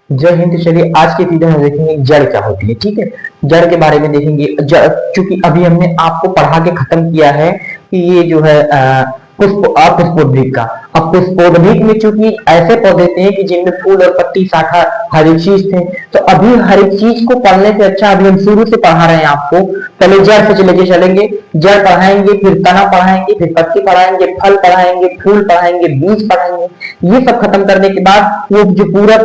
जय हिंद। तो चलिए आज के वीडियो में देखेंगे जड़ क्या होती है। ठीक है, जड़ के बारे में देखेंगे। जड़ चूंकि अभी हमने आपको पढ़ा के खत्म किया है कि ये जो है पुष्प अपुष्पोद्भिद का। अब पुष्पोद्भिद में चूंकि ऐसे पौधे थे कि जिनमें फूल और पत्ती शाखा हर एक चीज थे, तो अभी हर एक चीज को पढ़ने से अच्छा अभी हम शुरू से पढ़ा रहे हैं आपको। पहले जड़ से लेके चलेंगे, जड़ पढ़ाएंगे, फिर तना पढ़ाएंगे, फिर पत्ती पढ़ाएंगे, फल पढ़ाएंगे, फूल पढ़ाएंगे, बीज पढ़ाएंगे। ये सब खत्म करने के बाद वो जो पूरा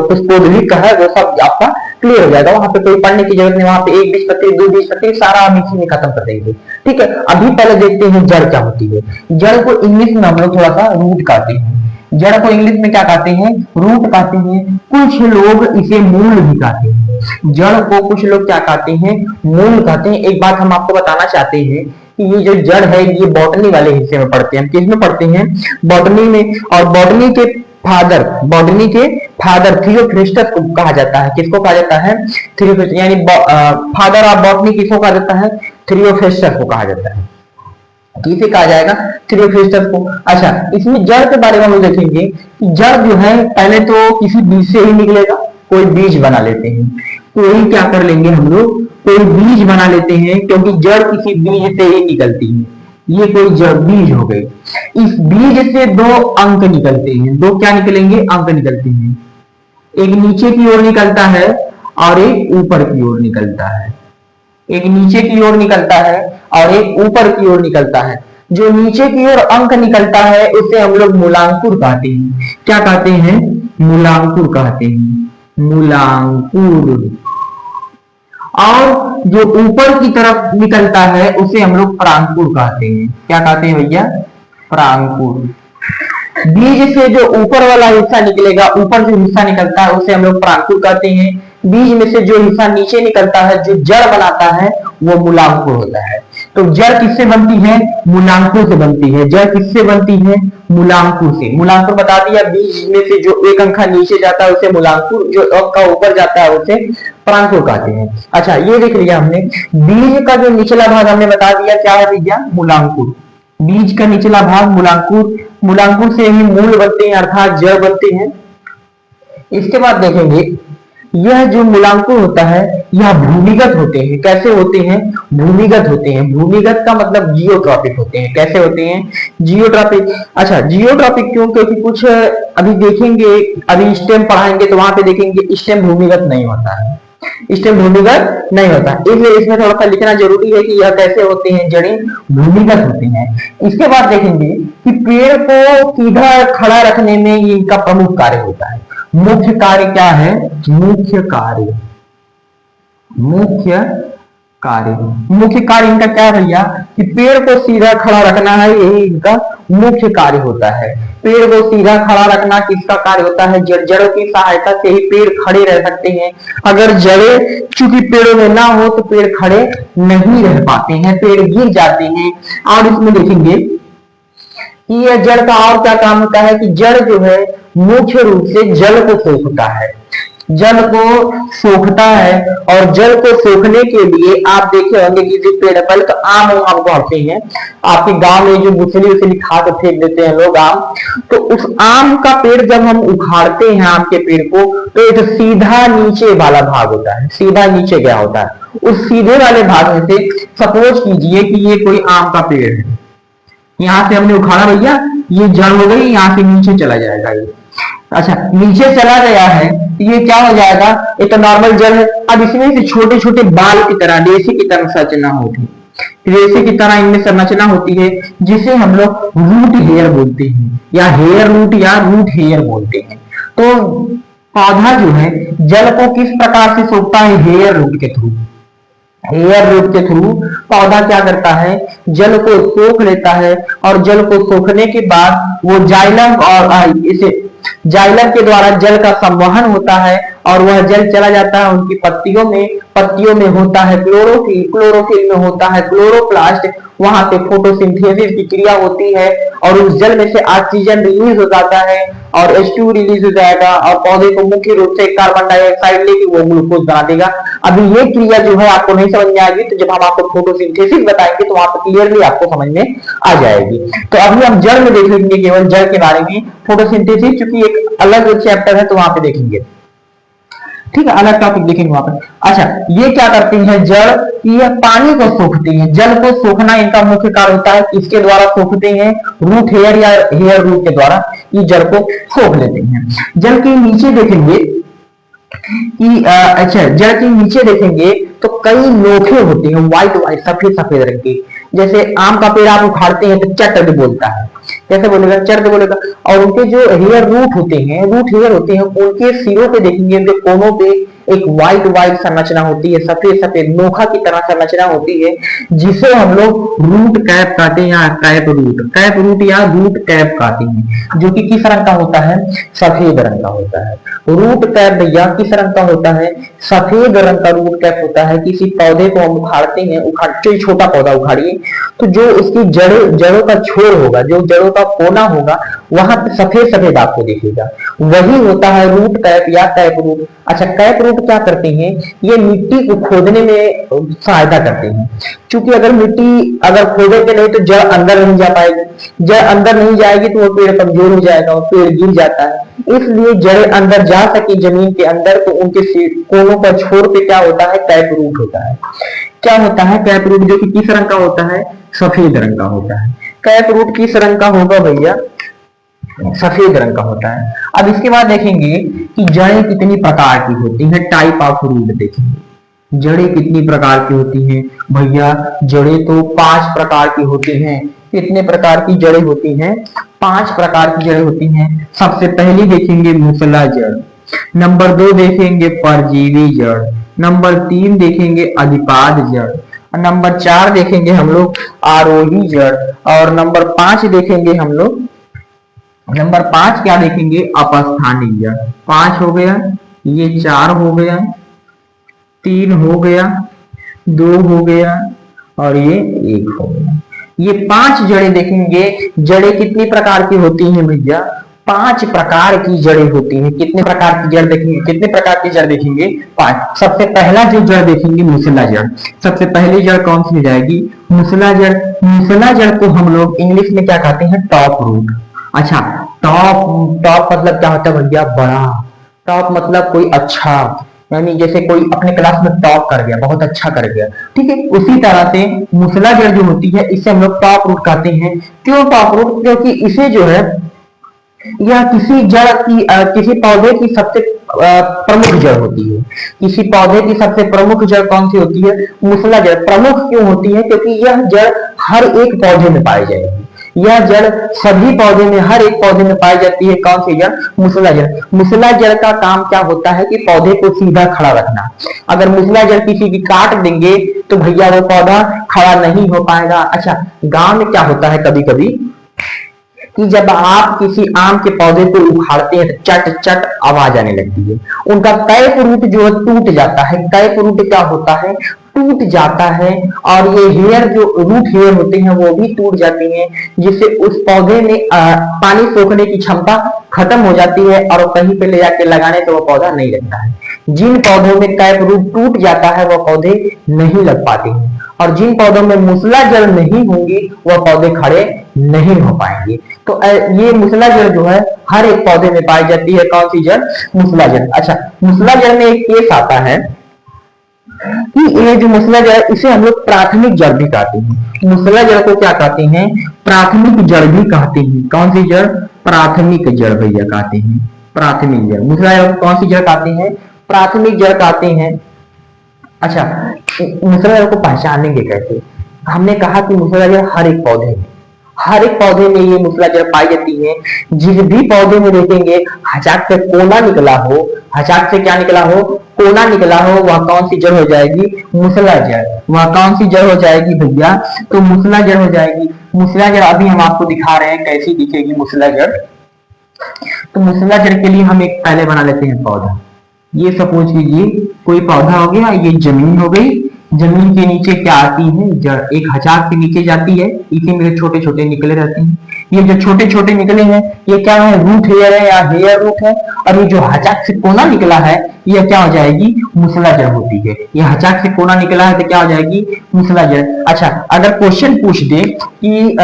पुष्पोद्भिद का है वो सब आपका क्लियर हो जाएगा। वहां पे कोई पढ़ने की जरूरत नहीं, वहां पे एक बीज पत्ती, दो बीज पत्ती, सारा हम इसी में खत्म कर देंगे। ठीक है, अभी पहले देखते हैं जड़ क्या होती है। जड़ को इंग्लिश में हम लोग थोड़ा सा रूट कहते हैं। जड़ को इंग्लिश में क्या कहते हैं? रूट कहते हैं। कुछ लोग इसे मूल भी कहते हैं। जड़ को कुछ लोग क्या कहते हैं? मूल कहते हैं। एक बात हम आपको बताना चाहते हैं कि ये जो जड़ है ये बॉटनी वाले हिस्से में पढ़ते हैं। हम किस में पढ़ते हैं? बॉटनी में। और बॉटनी के फादर थियोफ्रिस्टस को कहा जाता है। किसको कहा जाता है? थियोफ्रिस्टस, यानी फादर ऑफ बॉटनी किसको कहा जाता है? थियोफ्रिस्टस को कहा जाता है। किसे कहा जाएगा? थियोफ्रिस्टस को। अच्छा, इसमें जड़ के बारे में हम देखेंगे कि जड़ जो है पहले तो किसी बीज से ही निकलेगा। कोई बीज बना लेते हैं, कोई क्या कर लेंगे हम लोग, कोई बीज बना लेते हैं, क्योंकि जड़ किसी बीज से ही निकलती है। ये कोई जड़ बीज हो गई। इस बीज से दो अंक निकलते हैं। दो क्या निकलेंगे? अंक निकलते हैं। एक नीचे की ओर निकलता है और एक ऊपर की ओर निकलता है। एक नीचे की ओर निकलता है और एक ऊपर की ओर निकलता है। जो नीचे की ओर अंक निकलता है उसे हम लोग मूलांकुर कहते हैं। क्या कहते हैं? मूलांकुर कहते हैं। मूलांकुर। और जो ऊपर की तरफ निकलता है उसे हम लोग परांकुर कहते हैं। क्या कहते हैं भैया? परांकुर। बीज से जो ऊपर वाला हिस्सा निकलेगा, ऊपर जो हिस्सा निकलता है उसे हम लोग परांकुर कहते हैं। बीज में से जो हिस्सा नीचे निकलता है, जो जड़ बनाता है, वो मूलांकुर होता है। तो जड़ किससे बनती है? मूलांकुर से बनती है। जड़ किससे बनती है? मूलांकुर से। मूलांकुर बता दिया। बीज में से जो एक अंक नीचे जाता है उसे मूलांकुर, जो अंक ऊपर जाता है उसे परांकुर कहते हैं। अच्छा, ये देख लिया हमने। बीज का जो निचला भाग हमने बता दिया क्या है भैया? मूलांकुर। बीज का निचला भाग मूलांकुर। मूलांकुर से ही मूल बनते हैं, अर्थात जड़ बनते हैं। इसके बाद देखेंगे यह जो मूलांकुर होता है यह भूमिगत होते हैं। कैसे होते हैं? भूमिगत होते हैं। भूमिगत का मतलब जियोट्रॉपिक होते हैं। कैसे होते हैं? जियोट्रॉपिक। अच्छा, जियोट्रॉपिक क्यों? क्योंकि कुछ अभी देखेंगे, अभी स्टेम पढ़ाएंगे तो वहां पे देखेंगे स्टेम भूमिगत नहीं होता है। स्टेम भूमिगत नहीं होता, इसलिए इसमें थोड़ा सा लिखना जरूरी है कि यह कैसे होते हैं। जड़ें भूमिगत होती हैं। इसके बाद देखेंगे कि पेड़ को सीधा खड़ा रखने में इनका प्रमुख कार्य होता है। मुख्य कार्य क्या है? मुख्य कार्य। मुख्य कार्य इनका क्या है भैया? कि पेड़ को सीधा खड़ा रखना है, यही इनका मुख्य कार्य होता है। पेड़ को सीधा खड़ा रखना किसका कार्य होता है? जड़ों की सहायता से ही पेड़ खड़े रह सकते हैं। अगर जड़ें चूंकि पेड़ों में ना हो तो पेड़ खड़े नहीं रह पाते हैं, पेड़ गिर जाते हैं। और इसमें देखेंगे कि यह जड़ का और क्या काम होता है कि जड़ जो है मुख्य रूप से जल को सोखता है। जल को सोखता है, और जल को सोखने के लिए आप देखे होंगे कि जो पेड़ पहले तो आम हमको आते हैं, आपके गांव में जो गुठली उछली खा के फेंक देते हैं लोग आम, तो उस आम का पेड़ जब हम उखाड़ते हैं आम के पेड़ को, तो एक सीधा नीचे वाला भाग होता है, सीधा नीचे गया होता है। उस सीधे वाले भाग में से सपोज कीजिए कि ये कोई आम का पेड़ है, यहां से हमने उखाड़ा भैया, ये जड़ हो गई, यहां से नीचे चला जाएगा ये। अच्छा, नीचे चला गया है तो ये क्या हो जाएगा? ये तो नॉर्मल जड़ है। अब इसमें से छोटे छोटे बाल की तरह, रेशे की तरह संरचना होगी, रेशे की तरह इनमें संरचना होती है, जिसे हम लोग रूट हेयर बोलते हैं, या हेयर रूट, या रूट हेयर बोलते हैं। तो पौधा जो है जल को किस प्रकार से सोखता है? हेयर रूट के थ्रू। हेयर रूट के थ्रू पौधा क्या करता है? जल को सोख लेता है, और जल को सोखने के बाद वो जाइलम, और इसे जाइलम के द्वारा जल का संवहन होता है, और वह जल चला जाता है उनकी पत्तियों में। पत्तियों में होता है क्लोरोफिल, क्लोरोफिल में होता है क्लोरोप्लास्ट, वहां पे फोटोसिंथेसिस की क्रिया होती है, और उस जल में से ऑक्सीजन रिलीज हो जाता है, और H2 रिलीज हो जाएगा, और पौधे को मुख्य रूप से कार्बन डाइऑक्साइड लेके वो ग्लूकोज बना देगा। अभी ये क्रिया जो है आपको नहीं समझ में आएगी, तो जब हम आपको फोटोसिंथेसिस बताएंगे तो वहां पर क्लियरली आपको समझ में आ जाएगी। तो अभी हम जड़ में देख लेंगे, केवल जड़ के बारे में। फोटोसिंथेसिस चूंकि एक अलग चैप्टर है तो वहां पे देखेंगे। ठीक है, अलग टॉपिक देखेंगे वहां पर। अच्छा, ये क्या करती है जड़, ये पानी को सोखती है। जल को सोखना इनका मुख्य कार्य होता है। किसके द्वारा सोखते हैं? रूट हेयर या हेयर रूट के द्वारा ये जड़ को सोख लेते हैं। जल के नीचे देखेंगे कि अच्छा, जड़ के नीचे देखेंगे तो कई नोखे होते हैं, व्हाइट व्हाइट सफेद सफेद रंग के। जैसे आम का पेड़ आप उखाड़ते हैं तो चट बोलता है, कैसे बोलेगा? चट बोलेगा। और उनके जो हेयर रूट होते हैं, रूट हेयर होते हैं, उनके सिरों पे देखेंगे, उनके कोनों पे एक व्हाइट व्हाइट संरचना होती है, सफेद सफेद नोखा की तरह संरचना होती है, जिसे हम लोग रूट कैप कहते हैं या कैप रूट या रूट कैप कहते हैं, जो कि किस रंग का होता है? सफेद रंग का होता है। रूट कैप भैया किस रंग का होता है? सफेद रंग का रूट कैप होता है। किसी पौधे को हम उखाड़ते हैं, उखाड़ते छोटा पौधा उखाड़िए तो जो उसकी जड़ों का छोर होगा, जो जड़ों का कोना होगा, वहां पे सफेद सफेद आपको दिखेगा, वही होता है रूट कैप या कैप रूट। अच्छा, कैप रूट क्या करते हैं? ये मिट्टी को खोदने में सहायता करते हैं। क्योंकि अगर मिट्टी अगर खोदेंगे नहीं तो जड़ अंदर नहीं जा पाएगी, जड़ अंदर नहीं जाएगी तो वो पेड़ कमजोर हो जाएगा और पेड़ गिर जाता है। इसलिए जड़ अंदर जा सके जमीन के अंदर, तो उनके कोनों पर छोर पे क्या होता है? कैप रूट होता है। क्या होता है? कैप रूट, जो कि किस रंग का होता है? सफेद रंग का होता है। कैप रूट किस रंग का होगा भैया? सफेद रंग का होता है। अब इसके बाद देखेंगे कि जड़ें कितनी प्रकार की होती हैं, टाइप ऑफ रूट देखेंगे। जड़ें कितनी प्रकार की होती हैं भैया? जड़ें तो 5 प्रकार की होती हैं। कितने प्रकार की जड़ें होती हैं? 5 प्रकार की जड़ें होती हैं। सबसे पहली देखेंगे मूसला जड़, नंबर 2 देखेंगे परजीवी जड़, नंबर 3 देखेंगे अधिपाद जड़, नंबर 4 देखेंगे हम लोग आरोही जड़, और नंबर 5 देखेंगे हम लोग, नंबर 5 क्या देखेंगे? अपस्थानिक जड़। 5 हो गया, ये 4 हो गया, 3 हो गया, 2 हो गया और ये 1 हो गया। ये 5 जड़ें देखेंगे। जड़ें कितनी प्रकार की होती हैं भैया? 5 प्रकार की जड़ें होती हैं। कितने प्रकार की जड़ देखेंगे? कितने प्रकार की जड़ देखेंगे? 5। सबसे पहला जो जड़ देखेंगे मूसला जड़। सबसे पहली जड़ कौन सी हो जाएगी? मूसला जड़। मूसला जड़ को हम लोग इंग्लिश में क्या कहते हैं? Top root. अच्छा, टॉप मतलब क्या होता है भैया? बड़ा। टॉप मतलब कोई अच्छा, यानी जैसे कोई अपने क्लास में टॉप कर गया, बहुत अच्छा कर गया, ठीक है। उसी तरह से मूसला जड़ जो होती है, इसे हम लोग टॉप रूट कहते हैं। क्यों टॉप रूट? क्योंकि इसे जो है, यह किसी जड़ की किसी पौधे की सबसे प्रमुख जड़ होती है। किसी पौधे की सबसे प्रमुख जड़ कौन सी होती है? मूसला जड़। प्रमुख क्यों होती है? क्योंकि यह जड़ हर एक पौधे में पाई जाएगी। यह जड़ सभी पौधे में, हर एक पौधे में पाई जाती है। कौन सी जड़? मूसला जड़। मूसला जड़ का काम क्या होता है? कि पौधे को सीधा खड़ा रखना। अगर मूसला जड़ किसी की काट देंगे तो भैया वो पौधा खड़ा नहीं हो पाएगा। अच्छा, गांव में क्या होता है कभी कभी कि जब आप किसी आम के पौधे को उखाड़ते हैं तो चट चट आवाज आने लगती है। उनका कैप रूट जो है टूट जाता है। कैप रूट क्या होता है? टूट जाता है। और ये हेयर जो रूट हेयर होते हैं वो भी टूट जाती हैं, जिससे उस पौधे में पानी सोखने की क्षमता खत्म हो जाती है और कहीं पे ले जाके लगाने तो वो पौधा नहीं लगता है। जिन पौधों में कैप रूट टूट जाता है वह पौधे नहीं लग पाते हैं, और जिन पौधों में मूसला जड़ नहीं होंगी वह पौधे खड़े नहीं हो पाएंगे। तो ये मूसला जड़ जो है हर एक पौधे में पाई जाती है। कौन सी जड़? मूसला जड़। अच्छा, मूसला जड़ में एक केस आता है कि ये जो मूसला जड़, इसे हम लोग प्राथमिक जड़ भी कहते हैं। मूसला जड़ को क्या कहते हैं? प्राथमिक जड़ भी कहते हैं। कौन सी जड़? प्राथमिक जड़ भैया कहते हैं। प्राथमिक जड़। मूसला जड़ को कौन सी जड़ कहते हैं? प्राथमिक जड़ कहते हैं। अच्छा, मूसला जड़ को पहचानेंगे कैसे? हमने कहा कि मूसला जड़ हर एक पौधे में, हर एक पौधे में ये मूसला जड़ पाई जाती है। जिस भी पौधे में देखेंगे हचाक से कोना निकला हो, हचाक से क्या निकला हो? कोना निकला हो, वह कौन सी जड़ हो जाएगी? मूसला जड़। वह कौन सी जड़ हो जाएगी भैया? तो मूसला जड़ हो जाएगी। मूसला जड़ अभी हम आपको दिखा रहे हैं कैसी दिखेगी मूसला जड़। तो मूसला जड़ के लिए हम एक पहले बना लेते हैं पौधा। ये सपोज कीजिए कोई पौधा हो गया, ये जमीन हो गई। जमीन के नीचे क्या आती है? जड़। एक हचाक के नीचे जाती है, इसी में छोटे छोटे निकले रहते हैं। ये जो छोटे छोटे निकले हैं ये क्या है? रूट हेयर है या हेयर रूट है। और ये जो हचाक से कोना निकला है ये क्या हो जाएगी? मूसला जड़ होती है। ये हचाक से कोना निकला है तो क्या हो जाएगी? मूसला जड़। अच्छा, अगर क्वेश्चन पूछ दे कि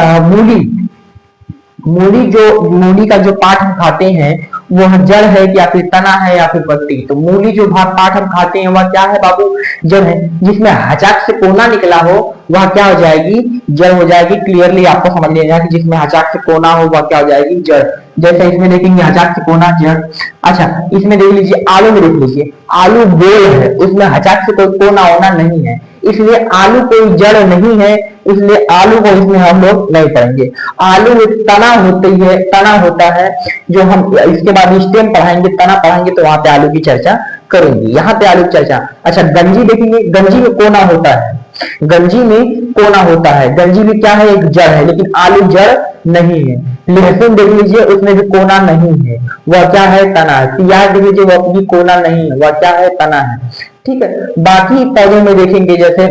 मूली का जो पार्ट हम खाते हैं वह जड़ है या फिर तना है या फिर पत्ती। तो मूली जो भाग पाठ हम खाते हैं वह क्या है बाबू, जड़ है। जिसमें हचाक से कोना निकला हो वह क्या हो जाएगी, जड़ हो जाएगी। क्लियरली आपको समझ लेना है कि जिसमें हचाक से कोना हो वह क्या हो जाएगी, जड़। जैसे इसमें देखेंगे हचाक से कोना, जड़। अच्छा इसमें देख लीजिए, आलू में देख लीजिए, आलू गोल है, उसमें हचाक से कोई कोना होना नहीं है, इसलिए आलू कोई जड़ नहीं है, इसलिए आलू को इसमें हम लोग नहीं पढ़ेंगे। आलू एक तना होती है, तना होता है, जो हम इसके बाद स्टेम पढ़ाएंगे, तना पढ़ाएंगे तो वहां पे आलू की चर्चा करेंगे, यहाँ पे आलू की चर्चा। अच्छा गंजी देखेंगे, गंजी में कोना होता है, गंजी में कोना होता है, गंजी भी क्या है, एक जड़ है, लेकिन आलू जड़ नहीं है। लहसुन देख लीजिए, उसमें भी कोना नहीं है, वह क्या है, तना है। प्याज देख लीजिए, वह भी कोना नहीं है, वह क्या है, तना है। ठीक है, बाकी पौधों में देखेंगे जैसे,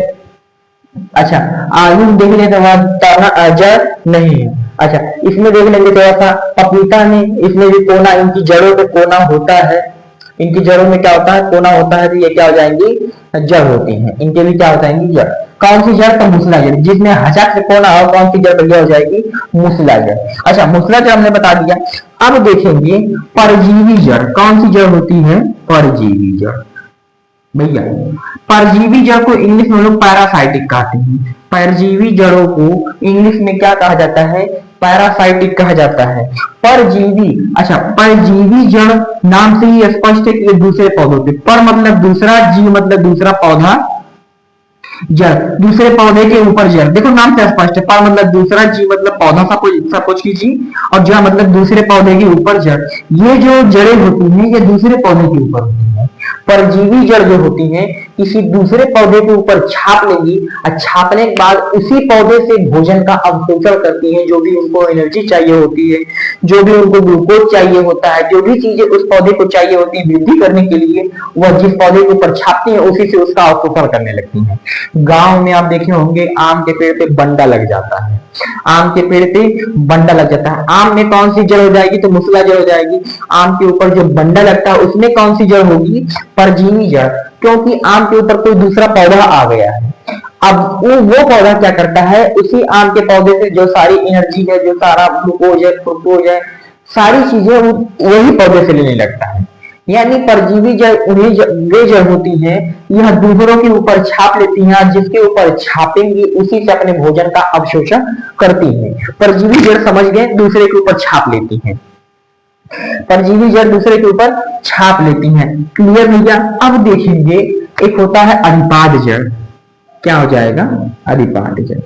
अच्छा आलू देख लेते वह तना जड़ नहीं है। अच्छा इसमें देख लेंगे थोड़ा सा पपीता में, इसमें भी कोना, इनकी जड़ों पे कोना होता है, इनकी जड़ों में क्या होता है, कोना होता है, तो ये क्या हो जाएंगी, जड़ होती हैं, इनके भी क्या हो जाएंगी, जड़। कौन सी जड़, तो मूसला जड़। जिसमें हचाक से कोना हो कौन सी जड़ भैया हो जाएगी, मूसला जड़। अच्छा मूसला जड़ हमने बता दिया। अब देखेंगे परजीवी जड़, कौन सी जड़ होती है, परजीवी जड़। भैया परजीवी जड़ को इंग्लिश में लोग पैरासाइटिक कहते हैं, परजीवी जड़ों को इंग्लिश में क्या कहा जाता है, पैरासाइटिक कहा जाता है। परजीवी, अच्छा परजीवी जड़ नाम से ही स्पष्ट है कि ये दूसरे पौधों के, पर मतलब दूसरा, जी मतलब दूसरा पौधा, जड़ दूसरे पौधे के ऊपर जड़। देखो नाम से स्पष्ट है, पर मतलब दूसरा, जी मतलब पौधा, सपोज कीजिए, और जड़ मतलब दूसरे पौधे के ऊपर जड़। ये जो जड़ें होती हैं ये दूसरे पौधे के ऊपर होती हैं। परजीवी जड़ जो होती हैं किसी दूसरे पौधे के ऊपर छाप लेंगी, और छापने के बाद उसी पौधे से भोजन का अवशोषण करती हैं। जो भी उनको एनर्जी चाहिए होती है, जो भी उनको ग्लूकोज चाहिए होता है, जो भी चीजें उस पौधे को चाहिए होती है वृद्धि करने के लिए, वह जिस पौधे के ऊपर छापती है उसी से उसका अवशोषण करने लगती है। गांव में आप देखे होंगे आम के पेड़ पे बंडा लग जाता है, आम के पेड़ पे बंडा लग जाता है। आम में कौन सी जड़ हो जाएगी, तो मूसला जड़ हो जाएगी। आम के ऊपर जो बंडा लगता है उसमें कौन सी जड़ होगी, परजीवी जड़, क्योंकि आम के ऊपर कोई दूसरा पौधा आ गया है। अब वो पौधा क्या करता है, उसी आम के पौधे से जो सारी एनर्जी है, जो सारा ग्लूकोज है, फ्रुक्टोज है, सारी चीजें वही पौधे से लेने लगता है। यानी परजीवी जड़ उन्हें वे जड़ होती हैं, यह दूसरों के ऊपर छाप लेती हैं, जिसके ऊपर छापेंगी उसी से अपने भोजन का अवशोषण करती हैं। परजीवी जड़ समझ गए, दूसरे के ऊपर छाप लेती हैं, परजीवी जड़ दूसरे के ऊपर छाप लेती हैं। क्लियर भैया। अब देखेंगे एक होता है अधिपाद जड़, क्या हो जाएगा, अधिपाद जड़।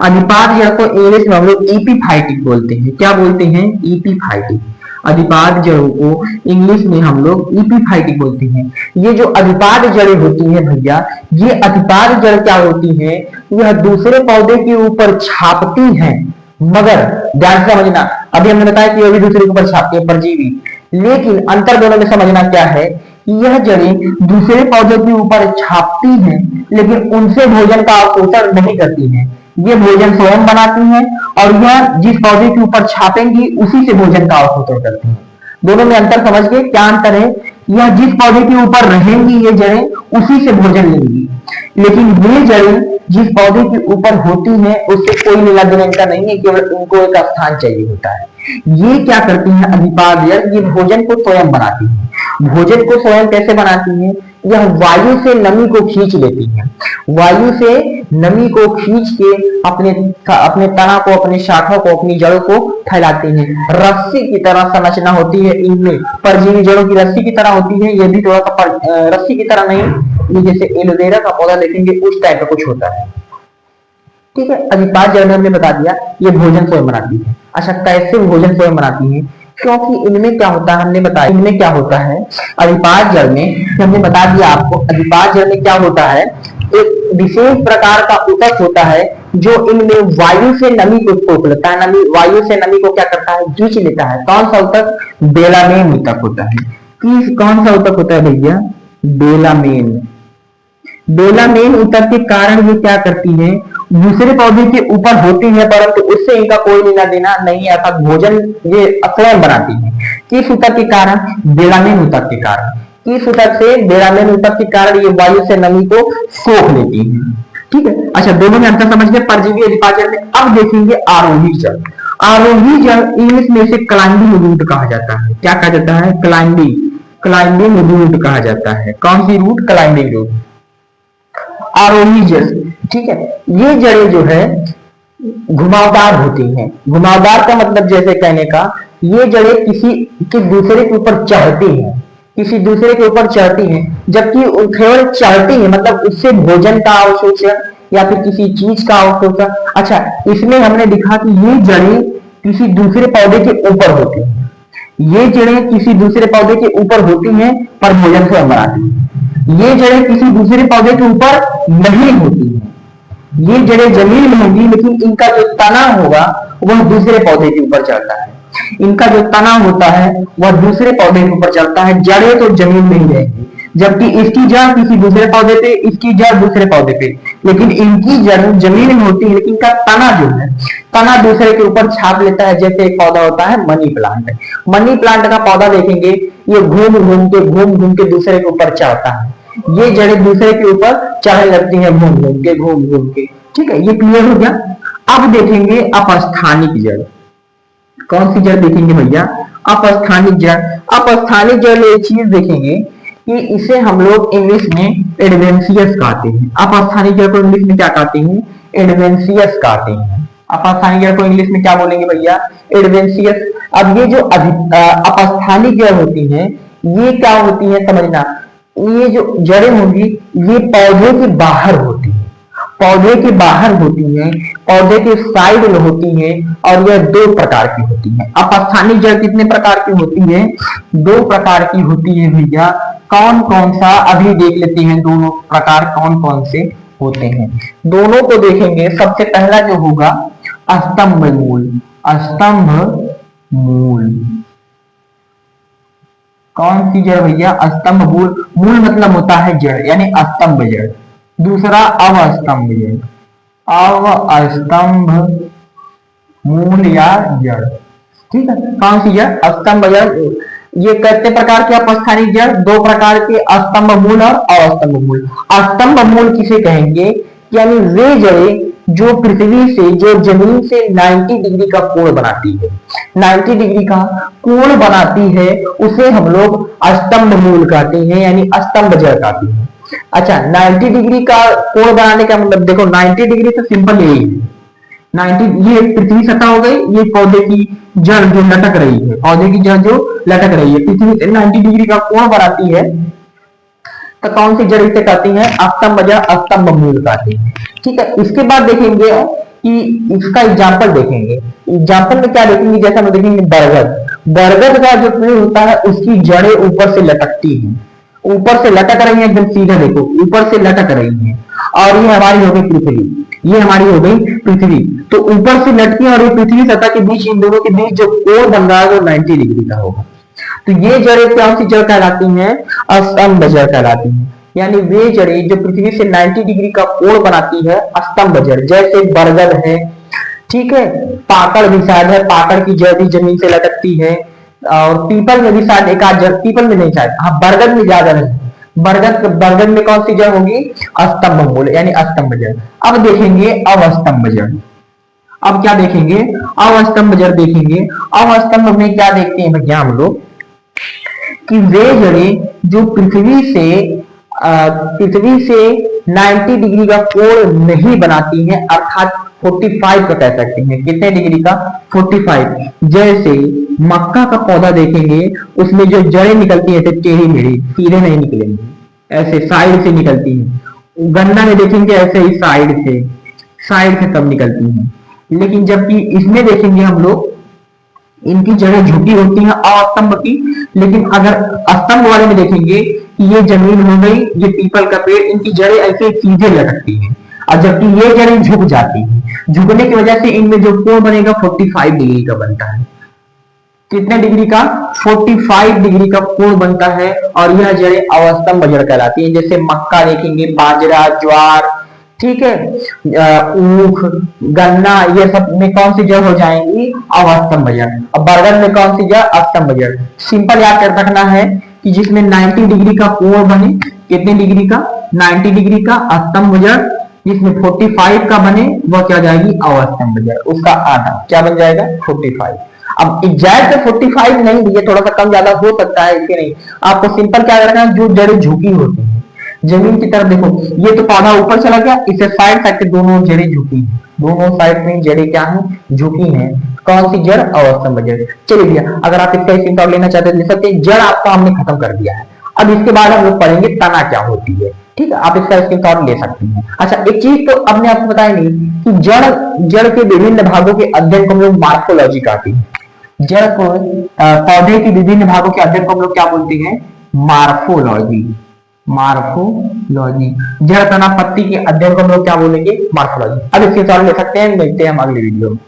अधिपाद जड़ को इंग्लिश में हम लोग एपीफाइटिक बोलते हैं, क्या बोलते हैं, एपीफाइटिक। अधिपाद जड़ों को इंग्लिश में हम लोग एपीफाइटिक बोलते हैं। ये जो अधिपाद जड़ें होती हैं भैया, ये अधिपाद जड़ क्या होती हैं, यह दूसरे पौधे के ऊपर छापती हैं, मगर ध्यान से समझना, अभी हमने बताया कि ये भी दूसरे के ऊपर छापती है, परजीवी, लेकिन अंतर दोनों में समझना क्या है, यह जड़ें दूसरे पौधे के ऊपर छापती हैं लेकिन उनसे भोजन का अवशोषण नहीं करती हैं। ये भोजन स्वयं बनाती हैं और यह जिस पौधे के ऊपर छापेंगी उसी से भोजन का अवशोषण करती हैं। दोनों में अंतर समझ गए, क्या अंतर है, यह जिस पौधे के ऊपर रहेंगी ये जड़ें उसी से भोजन लेंगी, लेकिन ये जड़ें जिस पौधे के ऊपर होती हैं उससे कोई लेना देना इनका नहीं है, केवल उनको एक स्थान चाहिए होता है। ये क्या करती हैं, अधिपाद जड़, ये भोजन को स्वयं बनाती हैं। भोजन को स्वयं कैसे बनाती हैं, यह वायु से नमी को खींच लेती है, वायु से नमी को खींच के अपने तना को, अपने शाखा को, अपनी जड़ों को फैलाती हैं। रस्सी की तरह संरचना होती है इनमें, परजीवी जड़ों की रस्सी की तरह होती है, ये भी थोड़ा सा रस्सी की तरह नहीं, ये जैसे एलोवेरा का पौधा देखेंगे उस टाइप का कुछ होता है। ठीक है, अधिपाद जड़ में हमने बता दिया ये भोजन स्वयं बनाती है। अच्छा कैसे भोजन स्वयं बनाती है, क्योंकि इनमें क्या होता है, हमने बताया इनमें क्या होता है, अधिपाद जड़ में हमने बता दिया आपको, अधिपाद जड़ में क्या होता है, एक विशेष प्रकार का ऊतक होता है जो इनमें वायु से नमी को सोख लेता है, नमी वायु से नमी को क्या करता है, खींच लेता है। कौन सा ऊतक, बेलामेन ऊतक होता है। कौन सा ऊतक होता है भैया, बेलामेन। बेलामेन ऊतक के कारण ये क्या करती है, दूसरे पौधे के ऊपर होती है परंतु उससे इनका कोई लेना देना नहीं है, अर्थात भोजन ये स्वयं बनाती है। किस ऊतक के कारण, बेलामेन ऊतक के कारण। किस ऊतक से, बेलामेन ऊतक के कारण ये वायु से नमी को सोख लेती है। ठीक है, अच्छा दोनों में अंतर समझ गए, परजीवी अधिपाद जड़ में। अब देखेंगे आरोही जड़। आरोही जड़ इंग्लिश में इसे क्लाइंबिंग रूट कहा जाता है। क्या कहा जाता है? क्लाइंबिंग रूट कहा जाता है। कौन सी रूट? क्लाइंबिंग रूट, आरोही जड़। ठीक है, ये जड़ें जो है घुमावदार होती हैं। घुमावदार का मतलब जैसे कहने का, ये जड़ें किसी के दूसरे के ऊपर चढ़ती हैं, किसी दूसरे के ऊपर चढ़ती हैं, जबकि केवल चढ़ती है मतलब उससे भोजन का अवशोषण या फिर किसी चीज का अवशोषण। अच्छा, इसमें हमने दिखा कि ये जड़ें किसी दूसरे पौधे के ऊपर होती हैं, ये जड़ें किसी दूसरे पौधे के ऊपर होती हैं पर भोजन से बनाती हैं। ये जड़ें किसी दूसरे पौधे के ऊपर नहीं होती हैं, ये जड़ें जमीन में होंगी लेकिन इनका जो तना होगा वह दूसरे पौधे के ऊपर चढ़ता है। इनका जो तना होता है वह दूसरे पौधे के ऊपर चढ़ता है, जड़ें तो जमीन में ही रहेंगी, जबकि इसकी जड़ किसी दूसरे पौधे पे, इसकी जड़ दूसरे पौधे पे, लेकिन इनकी जड़ जमीन में होती है लेकिन इनका तना जो है, तना दूसरे के ऊपर छाप लेता है। जैसे एक पौधा होता है मनी प्लांट, मनी प्लांट का पौधा देखेंगे, ये घूम घूम के दूसरे के ऊपर चढ़ता है, ये जड़ें दूसरे के ऊपर चढ़ने लगती हैं घूम घूम के। ठीक है, ये क्लियर हो गया। अब देखेंगे अपस्थानिक जड़। कौन सी जड़ देखेंगे भैया? अपस्थानिक जड़। अपस्थानिक जड़ में एक चीज देखेंगे कि इसे हम लोग इंग्लिश में एडवेंशियस कहते हैं। अपस्थानिक जड़ को इंग्लिश में क्या कहते हैं? एडवेंशियस कहते हैं। अपस्थानिक जड़ को इंग्लिश में क्या बोलेंगे भैया? एडवेंशियस। अब ये जो अपस्थानिक जड़ होती है, ये क्या होती है समझना, ये जो जड़ें होंगी ये पौधे के बाहर होती है, पौधे के बाहर होती हैं, पौधे के साइड में होती हैं, और यह दो प्रकार की होती हैं। अपस्थानिक जड़ कितने प्रकार की होती है? दो प्रकार की होती है भैया। कौन कौन सा? अभी देख लेते हैं दोनों प्रकार कौन कौन से होते हैं। दोनों को देखेंगे। सबसे पहला जो होगा स्तंभ मूल। स्तंभ मूल कौन सी जड़ भैया? स्तंभ मूल। मूल मतलब होता है जड़, यानी स्तंभ जड़। दूसरा अवस्तंभ जड़, अवस्तंभ मूल या जड़। ठीक है, कौन सी जड़? स्तंभ जड़। ये कितने प्रकार के अपस्थानिक जड़? दो प्रकार के, स्तंभ मूल और अवस्तंभ मूल। स्तंभ मूल किसे कहेंगे? यानी वे जड़ें जो पृथ्वी से, जो जमीन से 90 डिग्री का कोण बनाती है, 90 डिग्री का कोण बनाती है, उसे हम लोग स्तंभ मूल कहते हैं, यानी स्तंभ जड़ कहते हैं। अच्छा, 90 डिग्री का कोण बनाने का मतलब देखो, 90 डिग्री तो सिंपल यही है। 90 ये पृथ्वी सतह हो गई, ये पौधे की जड़ जो लटक रही है, पौधे की जड़ जो लटक रही है, पृथ्वी से 90 डिग्री का कोण बनाती है, तो कौन सी जड़ इसे कहती है? स्तंभ जड़, स्तंभ मूल कहती है। ठीक है, इसके बाद देखेंगे कि इसका एग्जाम्पल देखेंगे। एग्जाम्पल में क्या देखेंगे? जैसा हम देखेंगे बरगद। बरगद का जो पेड़ होता है उसकी जड़ें ऊपर से लटकती हैं, ऊपर से लटक रही है, एकदम सीधा देखो ऊपर से लटक रही है। और ये हमारी हो गई पृथ्वी, ये हमारी हो गई पृथ्वी। तो ऊपर से लटकी और ये पृथ्वी सतह के बीच, इन दोनों के बीच जो कोण बन रहा है वो 90 डिग्री का होगा। तो ये जड़ें कौन सी जड़ कहलाती हैं? स्तंभ जड़ कहलाती हैं। यानी वे जड़ें जो पृथ्वी से 90 डिग्री का कोण बनाती है, स्तंभ जड़। जैसे बरगद है, ठीक है, पाकड़ भी शायद है, पाकड़ की जड़ भी जमीन से लटकती है, और पीपल में भी शायद एक आध जड़, पीपल में नहीं शायद, हाँ बरगद में ज्यादा नहीं। बरगद में कौन सी जड़ होगी? स्तंभ मूल, यानी स्तंभ जड़। अब देखेंगे अवस्तंभ जड़। अब क्या देखेंगे? अवस्तंभ जड़ देखेंगे। अवस्तंभ में क्या देखते हैं भैया हम लोग कि वे जड़ें जो पृथ्वी से 90 डिग्री का कोण नहीं बनाती हैं, अर्थात 45 का कह सकते हैं। कितने डिग्री का? 45। जैसे मक्का का पौधा देखेंगे, उसमें जो जड़ें निकलती है टेढ़ी मेढ़ी, सीधे नहीं निकलेंगी, ऐसे साइड से निकलती हैं। गन्ना में देखेंगे ऐसे ही साइड से सब निकलती हैं। लेकिन जबकि इसमें देखेंगे हम लोग, इनकी जड़ें झुकी होती हैं अस्तंभ की। लेकिन अगर स्तंभ वाले में देखेंगे कि ये जमीन हो गई, ये पीपल का पेड़, इनकी जड़ें ऐसे सीधे लटकती हैं, और जबकि ये जड़ें झुक जाती हैं। झुकने की वजह से इनमें जो कोण बनेगा 45 डिग्री का बनता है। कितने डिग्री का? 45 डिग्री का कोण बनता है, और यह जड़ें अवस्तंभ जड़ कहलाती हैं। जैसे मक्का देखेंगे, बाजरा, ज्वार, ठीक है, ऊख, गन्ना, ये सब में कौन सी जड़ हो जाएंगी? अवस्तंभ जड़। अब बरगद में कौन सी जड़? स्तंभ जड़। सिंपल याद कर रखना है कि जिसमें 90 डिग्री का कोण बने, कितने डिग्री का? 90 डिग्री का स्तंभ जड़, जिसमें 45 का बने वह क्या जाएगी अवस्तंभ जड़, उसका आधा क्या बन जाएगा 45। अब एग्जैक्ट 45 नहीं दिए, थोड़ा सा कम ज्यादा हो सकता है, इसके नहीं, आपको सिंपल क्या करना है, जो जड़ें झुकी होती है जमीन की तरफ, देखो ये तो पौधा ऊपर चला गया, इसे साइड साइड के दोनों जड़ें झुकी हैं, दोनों साइड में जड़ें क्या है झुकी हैं, कौन सी जड़ अवस्तंभ जड़। चलिए भैया अगर आप इसका स्क्रीनशॉट लेना चाहते हैं ले सकते हैं, जड़ आपका हमने खत्म कर दिया है। अब इसके बाद हम लोग पढ़ेंगे तना क्या होती है, ठीक है, आप इसका स्क्रीनशॉट ले सकते हैं। अच्छा एक चीज तो अपने आपको बताया नहीं कि जड़ जड़ के विभिन्न भागों के अध्ययन को हम लोग मार्फोलॉजी कहते हैं। जड़ को पौधे के विभिन्न भागों के अध्ययन को हम लोग क्या बोलते हैं मार्फोलॉजी, मार्फोलॉजी। जड़ तना पत्ती के अध्ययन को हम लोग क्या बोलेंगे मार्फोलॉजी। अब इसके सवाल ले सकते हैं, मिलते हैं हम अगले वीडियो में।